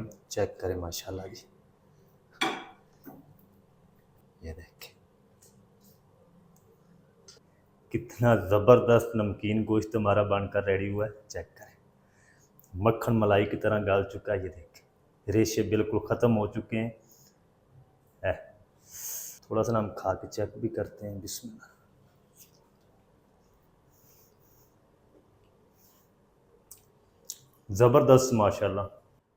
Check करें माशाल्लाह जी, ये देखें कितना ज़बरदस्त नमकीन गोश्त हमारा बनकर रेडी हुआ है। चेक करें मक्खन मलाई की तरह गल चुका है। ये देखें रेशे बिल्कुल ख़त्म हो चुके हैं। थोड़ा सा ना हम खा के चेक भी करते हैं। बिस्मिल्लाह। ज़बरदस्त माशाल्लाह।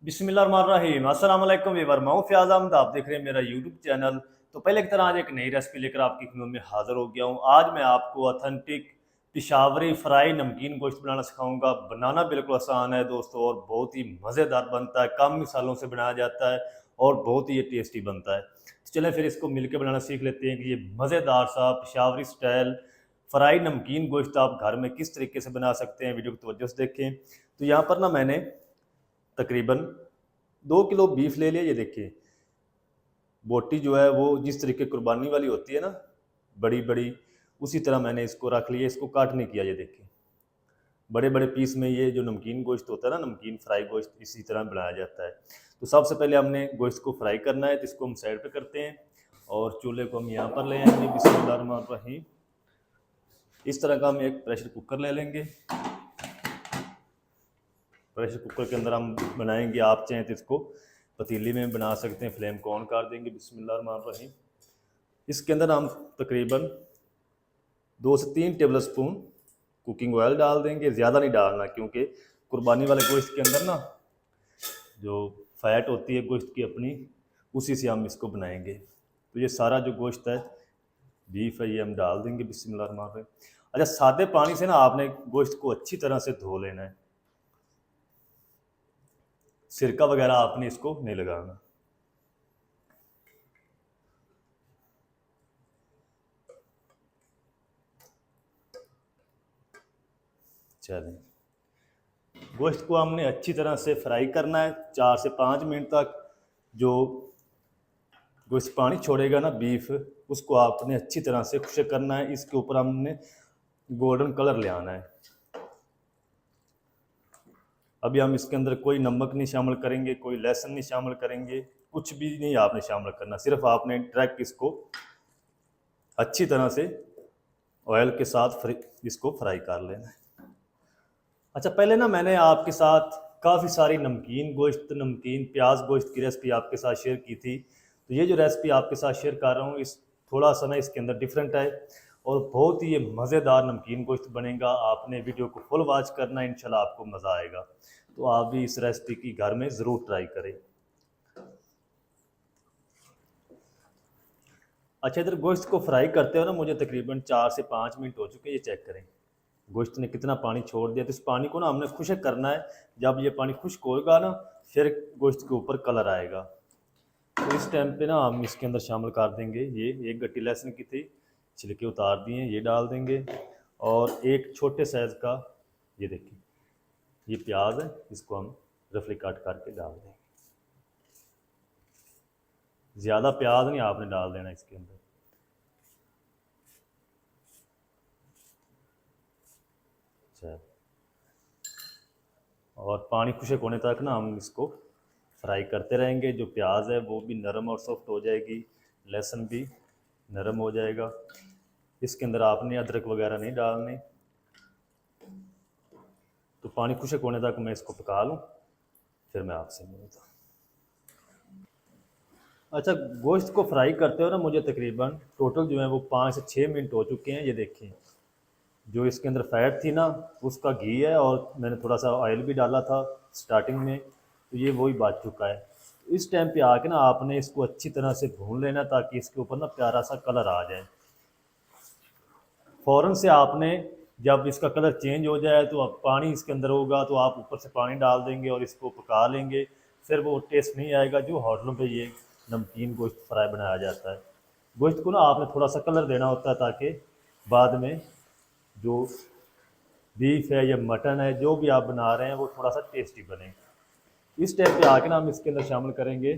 बिस्मिल्लाहिर्रहमानिर्रहीम। अस्सलाम वालेकुम व्यूअर, मैं हूं फ़याज़ अहमद, आप देख रहे हैं मेरा यूट्यूब चैनल। तो पहले की तरह आज एक नई रेसिपी लेकर आपकी खिदमत में हाज़िर हो गया हूं। आज मैं आपको ऑथेंटिक पिशावरी फ्राई नमकीन गोश्त बनाना सिखाऊंगा। बनाना बिल्कुल आसान है दोस्तों और बहुत ही मज़ेदार बनता है, कम मिसालों से बनाया जाता है और बहुत ही ये टेस्टी बनता है। तो चलें फिर इसको मिलकर बनाना सीख लेते हैं कि ये मज़ेदार सा पिशावरी स्टाइल फ्राई नमकीन गोश्त आप घर में किस तरीके से बना सकते हैं। वीडियो को तवज्जो से देखें। तो यहाँ पर ना मैंने तकरीबन 2 किलो बीफ ले लिया। ये देखिए बोटी जो है वो जिस तरीके कुर्बानी वाली होती है ना, बड़ी बड़ी, उसी तरह मैंने इसको रख लिया। इसको काट नहीं किया। ये देखिए बड़े बड़े पीस में ये जो नमकीन गोश्त होता है ना, नमकीन फ्राई गोश्त, इसी तरह बनाया जाता है। तो सबसे पहले हमने गोश्त को फ्राई करना है, तो इसको हम साइड पे करते हैं और चूल्हे को हम यहाँ पर ले आएंगे। बिस्मिल्लाहिर्रहमानिर्रहीम। इस तरह का हम एक प्रेशर कुकर ले लेंगे। प्रेशर कुकर के अंदर हम बनाएंगे, आप चाहें तो इसको पतीली में बना सकते हैं। फ्लेम को ऑन कर देंगे। बिस्मिल्लाहिर्रहमानिर्रहीम। इसके अंदर हम तकरीबन 2 से 3 टेबल स्पून कुकिंग ऑयल डाल देंगे। ज़्यादा नहीं डालना क्योंकि कुर्बानी वाले गोश्त के अंदर ना जो फैट होती है गोश्त की अपनी, उसी से हम इसको बनाएंगे। तो ये सारा जो गोश्त है, बीफ है, ये हम डाल देंगे। बिस्मिल्लाहिर्रहमानिर्रहीम। अच्छा, सादे पानी से ना आपने गोश्त को अच्छी तरह से धो लेना है। सिरका वगैरह आपने इसको नहीं लगाना। चलें, गोश्त को हमने अच्छी तरह से फ्राई करना है 4 से 5 मिनट तक। जो गोश्त पानी छोड़ेगा ना बीफ, उसको आपने अच्छी तरह से खुश्क करना है। इसके ऊपर हमने गोल्डन कलर ले आना है। अभी हम इसके अंदर कोई नमक नहीं शामिल करेंगे, कोई लहसुन नहीं शामिल करेंगे, कुछ भी नहीं आपने शामिल करना। सिर्फ आपने डायरेक्ट इसको अच्छी तरह से ऑयल के साथ इसको फ्राई कर लेना है। अच्छा, पहले ना मैंने आपके साथ काफ़ी सारी नमकीन गोश्त, नमकीन प्याज गोश्त की रेसिपी आपके साथ शेयर की थी। तो ये जो रेसिपी आपके साथ शेयर कर रहा हूँ, इस थोड़ा सा ना इसके अंदर डिफरेंट है और बहुत ही ये मज़ेदार नमकीन गोश्त बनेगा। आपने वीडियो को फुल वॉच करना है, इंशाल्लाह आपको मज़ा आएगा। तो आप भी इस रेसिपी की घर में ज़रूर ट्राई करें। अच्छा, इधर गोश्त को फ्राई करते हो ना मुझे तकरीबन 4 से 5 मिनट हो चुके हैं। ये चेक करें गोश्त ने कितना पानी छोड़ दिया। तो इस पानी को ना हमने खुश्क करना है। जब ये पानी खुश्क होगा ना, फिर गोश्त के ऊपर कलर आएगा। तो इस टाइम पे ना हम इसके अंदर शामिल कर देंगे, ये एक गट्टी लहसुन की थी, छिलके उतार दिए, ये डाल देंगे। और एक छोटे साइज़ का, ये देखिए ये प्याज है, इसको हम रफली काट करके डाल देंगे। ज़्यादा प्याज नहीं आपने डाल देना इसके अंदर। अच्छा, और पानी खुश्क होने तक ना हम इसको फ्राई करते रहेंगे। जो प्याज है वो भी नरम और सॉफ्ट हो जाएगी, लहसुन भी नरम हो जाएगा। इसके अंदर आपने अदरक वगैरह नहीं डालने। तो पानी खुश्क होने तक मैं इसको पका लूँ, फिर मैं आपसे मिलता हूँ। अच्छा, गोश्त को फ्राई करते हो ना मुझे तकरीबन टोटल जो है वो 5 से 6 मिनट हो चुके हैं। ये देखिए जो इसके अंदर फैट थी ना, उसका घी है और मैंने थोड़ा सा ऑयल भी डाला था स्टार्टिंग में, तो ये वही बच चुका है। इस टाइम पे आके ना आपने इसको अच्छी तरह से भून लेना ताकि इसके ऊपर ना प्यारा सा कलर आ जाए। फ़ौरन से आपने जब इसका कलर चेंज हो जाए तो अब पानी इसके अंदर होगा तो आप ऊपर से पानी डाल देंगे और इसको पका लेंगे। फिर वो टेस्ट नहीं आएगा जो होटलों पे ये नमकीन गोश्त फ्राई बनाया जाता है। गोश्त को ना आपने थोड़ा सा कलर देना होता है ताकि बाद में जो बीफ है या मटन है, जो भी आप बना रहे हैं, वो थोड़ा सा टेस्टी बने। इस टाइप पे आके ना हम इसके अंदर शामिल करेंगे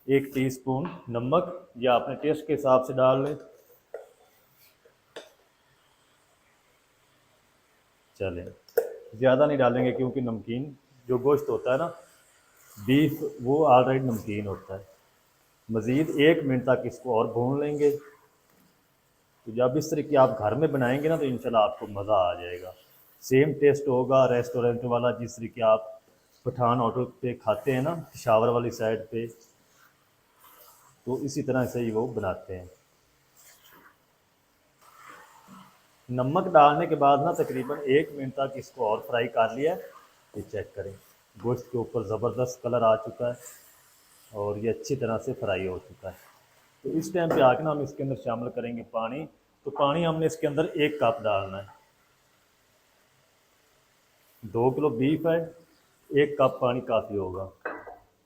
1 टीस्पून नमक, या अपने टेस्ट के हिसाब से डाल लें। चलें, ज़्यादा नहीं डालेंगे क्योंकि नमकीन जो गोश्त होता है ना, बीफ वो ऑलरेडी नमकीन होता है। मज़ीद 1 मिनट तक इसको और भून लेंगे। तो जब इस तरह की आप घर में बनाएंगे ना तो इंशाल्लाह आपको मज़ा आ जाएगा। सेम टेस्ट होगा रेस्टोरेंट वाला, जिस तरह की आप पठान होटल पे खाते हैं ना शावर वाली साइड पे, तो इसी तरह से ही वो बनाते हैं। नमक डालने के बाद ना तकरीबन 1 मिनट तक इसको और फ्राई कर लिया। ये चेक करें, गोश्त के ऊपर ज़बरदस्त कलर आ चुका है और ये अच्छी तरह से फ्राई हो चुका है। तो इस टाइम पे आके ना हम इसके अंदर शामिल करेंगे पानी। तो पानी हमने इसके अंदर 1 कप डालना है। 2 किलो बीफ है, 1 कप पानी काफ़ी होगा।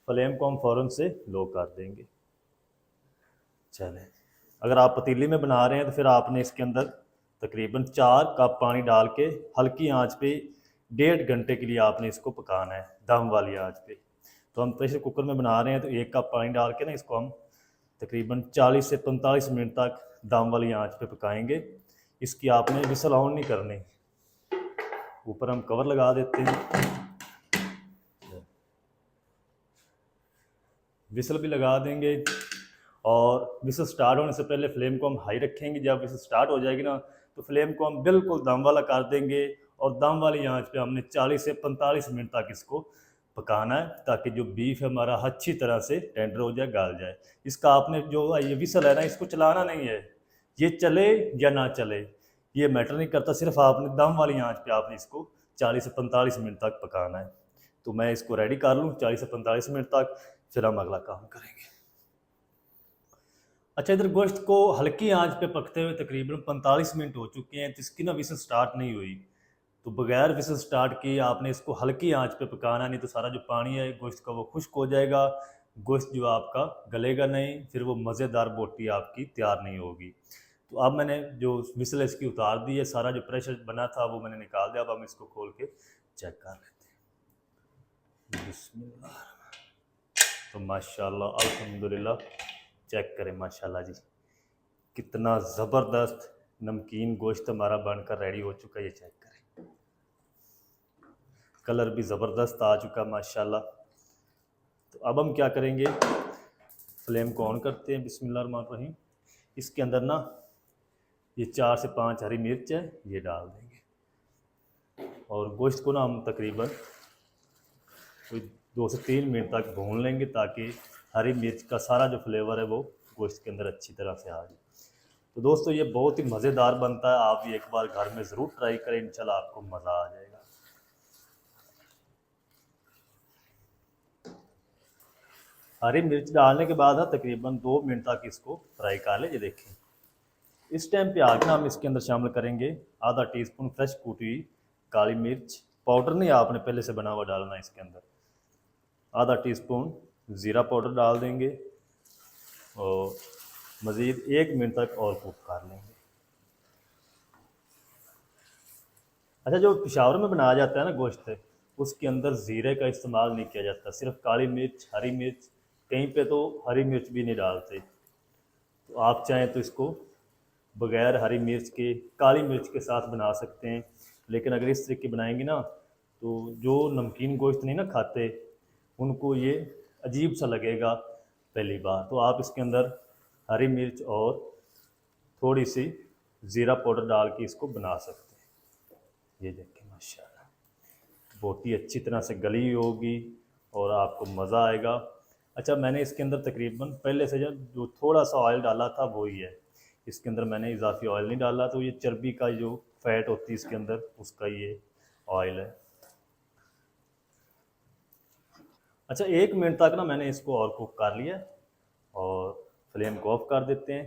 फ्लेम को हम फ़ौरन से लो कर देंगे। चलें, अगर आप पतीली में बना रहे हैं तो फिर आपने इसके अंदर तकरीबन 4 कप पानी डाल के हल्की आंच पे 1.5 घंटे के लिए आपने इसको पकाना है, दम वाली आंच पे। तो हम प्रेशर कुकर में बना रहे हैं तो 1 कप पानी डाल के ना इसको हम तकरीबन 40 से 45 मिनट तक दम वाली आंच पे पकाएंगे। इसकी आपने विसल ऑन नहीं करनी। ऊपर हम कवर लगा देते हैं, विसल भी लगा देंगे। और विसल स्टार्ट होने से पहले फ्लेम को हम हाई रखेंगे। जब विसल स्टार्ट हो जाएगी ना तो फ्लेम को हम बिल्कुल दम वाला कर देंगे और दम वाली आंच पे हमने 40 से 45 मिनट तक इसको पकाना है, ताकि जो बीफ है हमारा अच्छी तरह से टेंडर हो जाए, गाल जाए। इसका आपने जो ये विसल है ना, इसको चलाना नहीं है। ये चले या ना चले ये मैटर नहीं करता, सिर्फ आपने दम वाली आंच पे आपने इसको 40 से 45 मिनट तक पकाना है। तो मैं इसको रेडी कर लूँ 40 से 45 मिनट तक, फिर हम अगला काम करेंगे। अच्छा, इधर गोश्त को हल्की आंच पे पकते हुए तकरीबन 45 मिनट हो चुके हैं, तो इसकी ना विसल स्टार्ट नहीं हुई। तो बगैर विसल स्टार्ट किए आपने इसको हल्की आंच पे पकाना, नहीं तो सारा जो पानी है गोश्त का वो खुश्क हो जाएगा। गोश्त जो आपका गलेगा नहीं, फिर वो मज़ेदार बोटी आपकी तैयार नहीं होगी। तो अब मैंने जो विसल इसकी उतार दी है, सारा जो प्रेशर बना था वो मैंने निकाल दिया। अब हम इसको खोल के चेक कर लेते हैं। बिस्मिल्लाह। तो माशाल्लाह अल्हम्दुलिल्लाह, चेक करें माशाल्लाह जी, कितना ज़बरदस्त नमकीन गोश्त हमारा बनकर रेडी हो चुका है। ये चेक करें, कलर भी ज़बरदस्त आ चुका माशाल्लाह। तो अब हम क्या करेंगे, फ्लेम को ऑन करते हैं। बिस्मिल्लाहिर्रहमानिर्रहीम। इसके अंदर ना ये 4 से 5 हरी मिर्च है, ये डाल देंगे। और गोश्त को ना हम तकरीबन कोई 2 से 3 मिनट तक भून लेंगे, ताकि हरी मिर्च का सारा जो फ्लेवर है वो गोश्त के अंदर अच्छी तरह से आ जाए। तो दोस्तों ये बहुत ही मज़ेदार बनता है, आप भी एक बार घर में ज़रूर ट्राई करें, इंशाल्लाह आपको मज़ा आ जाएगा। हरी मिर्च डालने के बाद ना तकरीबन 2 मिनट तक इसको फ्राई कर लें। ये देखें, इस टाइम पे आके ना हम इसके अंदर शामिल करेंगे आधा टीस्पून फ्रेश कूटी हुई काली मिर्च। पाउडर नहीं आपने पहले से बना हुआ डालना है इसके अंदर। आधा टीस्पून ज़ीरा पाउडर डाल देंगे और मज़ीद 1 मिनट तक और कुक कर लेंगे। अच्छा, जो पिशावर में बनाया जाता है ना गोश्त, उसके अंदर ज़ीरे का इस्तेमाल नहीं किया जाता, सिर्फ काली मिर्च, हरी मिर्च, कहीं पे तो हरी मिर्च भी नहीं डालते। तो आप चाहें तो इसको बगैर हरी मिर्च के काली मिर्च के साथ बना सकते हैं। लेकिन अगर इस तरीके बनाएंगे ना तो जो नमकीन गोश्त नहीं ना खाते, उनको ये अजीब सा लगेगा पहली बार। तो आप इसके अंदर हरी मिर्च और थोड़ी सी ज़ीरा पाउडर डाल के इसको बना सकते हैं। ये देखें माशाल्लाह, बोटी अच्छी तरह से गली हुई होगी और आपको मज़ा आएगा। अच्छा, मैंने इसके अंदर तकरीबन पहले से जो थोड़ा सा ऑयल डाला था वही है। इसके अंदर मैंने इजाफी ऑयल नहीं डाला, तो ये चर्बी का जो फैट होती है इसके अंदर, उसका ये ऑयल है। अच्छा, 1 मिनट तक ना मैंने इसको और कुक कर लिया और फ्लेम को ऑफ कर देते हैं।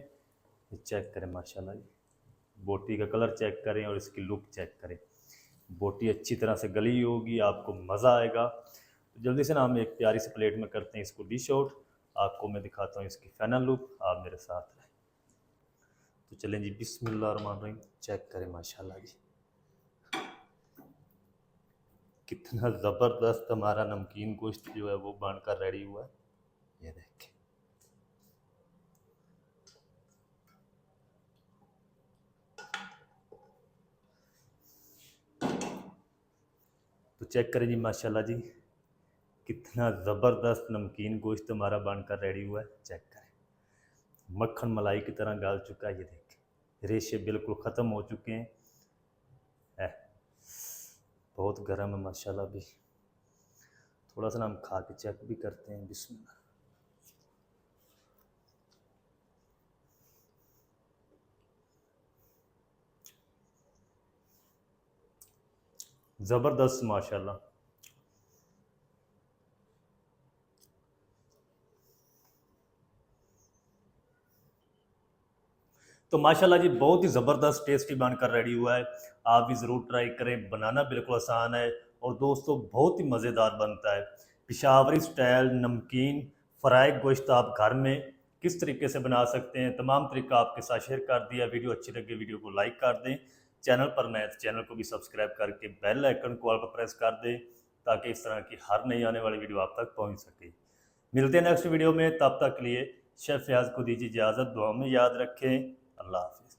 ये चेक करें माशाल्लाह जी, बोटी का कलर चेक करें और इसकी लुक चेक करें। बोटी अच्छी तरह से गली हुई होगी, आपको मज़ा आएगा। तो जल्दी से ना हम एक प्यारी सी प्लेट में करते हैं इसको डिश आउट। आपको मैं दिखाता हूँ इसकी फाइनल लुक, आप मेरे साथ रहें। तो चलें जी, बिस्मिल्लाहिर्रहमानिर्रहीम। चेक करें माशाल्लाह जी, कितना ज़बरदस्त हमारा नमकीन गोश्त जो है वो बनकर रेडी हुआ है। ये देखें, तो चेक करें जी माशाल्लाह जी, कितना ज़बरदस्त नमकीन गोश्त हमारा बनकर रेडी हुआ है, चेक करें। मक्खन मलाई की तरह गाल चुका है, ये देखें रेशे बिल्कुल ख़त्म हो चुके हैं। बहुत गर्म है माशाल्लाह। भी थोड़ा सा ना हम खा के चेक भी करते हैं। बिस्मिल्लाह। ज़बरदस्त माशाल्लाह। तो माशाल्लाह जी बहुत ही ज़बरदस्त टेस्टी बनकर रेडी हुआ है। आप भी ज़रूर ट्राई करें, बनाना बिल्कुल आसान है और दोस्तों बहुत ही मज़ेदार बनता है। पिशावरी स्टाइल नमकीन फ्राई गोश्त आप घर में किस तरीके से बना सकते हैं, तमाम तरीका आपके साथ शेयर कर दिया। वीडियो अच्छी लगे वीडियो को लाइक कर दें, चैनल पर नए तो चैनल को भी सब्सक्राइब करके बेल आइकन को ऑल पर प्रेस कर दें, ताकि इस तरह की हर नई आने वाली वीडियो आप तक पहुँच सके। मिलते हैं नेक्स्ट वीडियो में, तब तक के लिए शेफ़ फयाज़ को दीजिए इजाज़त। दुआ में याद रखें। अल्लाह हाफ़िज़।